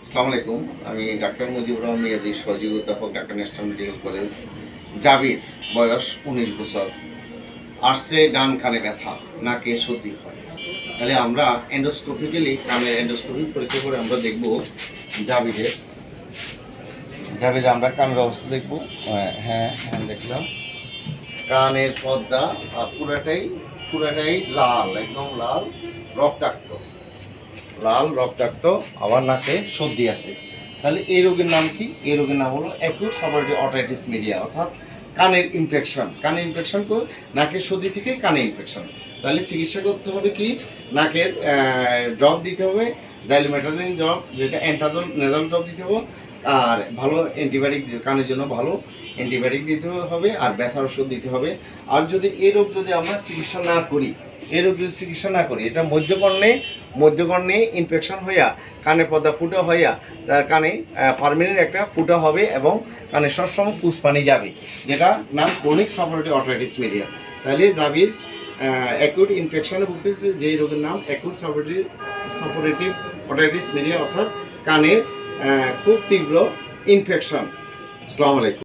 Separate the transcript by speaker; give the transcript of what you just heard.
Speaker 1: আসসালামু আলাইকুম। আমি ডাক্তার মুজিবুর রহমান মিয়াজি, সহযোগী অধ্যাপক, ঢাকা ন্যাশনাল মেডিকেল কলেজ। জাবির, বয়স ১৯ বছর। আসছে ডান কানে ব্যথা, নাকে সর্দি হয়। তাহলে আমরা এন্ডোস্কোপিক্যালি কানের এন্ডোস্কোপি পরীক্ষা করে আমরা দেখব জাবিরের জাবিরে আমরা কানের অবস্থা দেখব। হ্যাঁ হ্যাঁ, দেখলাম কানের পর্দা পুরাটাই পুরাটাই লাল, একদম লাল, রক্তাক্ত, আবার নাকে সর্দি আছে। তাহলে এই রোগের নাম কি? এই রোগের নাম হলো অ্যাকিউট সাবারেটিভ অটাইটিস মিডিয়া, অর্থাৎ কানের ইনফেকশন। কানের ইনফেকশন নাকের সর্দি থেকে কানে ইনফেকশন। তাহলে চিকিৎসা করতে হবে কি? নাকের ড্রপ দিতে হবে, জাইলোমেটাজিন ড্রপ, যেটা অ্যান্টাজল নেজাল ড্রপ দিতে হবে। আর ভালো অ্যান্টিবায়োটিক, কানের জন্য ভালো অ্যান্টিবায়োটিক দিতে হবে, আর ব্যথার ওষুধ দিতে হবে। আর যদি এই রোগ যদি আমরা চিকিৎসা না করি, এটা মধ্যকর্ণে ইনফেকশন হইয়া কানে পর্দা ফুটো হইয়া তার কানে পার্মানেন্ট একটা ফুটা হবে এবং কানে সবসময় পুষ্পানি যাবে, যেটা নাম ক্রনিক সাপোরেটিভ অটাইটিস মিডিয়া। তাহলে জাবির অ্যাকিউট ইনফেকশনে ভুগতেছে, যেই রোগের নাম অ্যাকিউট সাপোরেটিভ অটাইটিস মিডিয়া, অর্থাৎ কানের খুব তীব্র ইনফেকশন। আসসালামু আলাইকুম।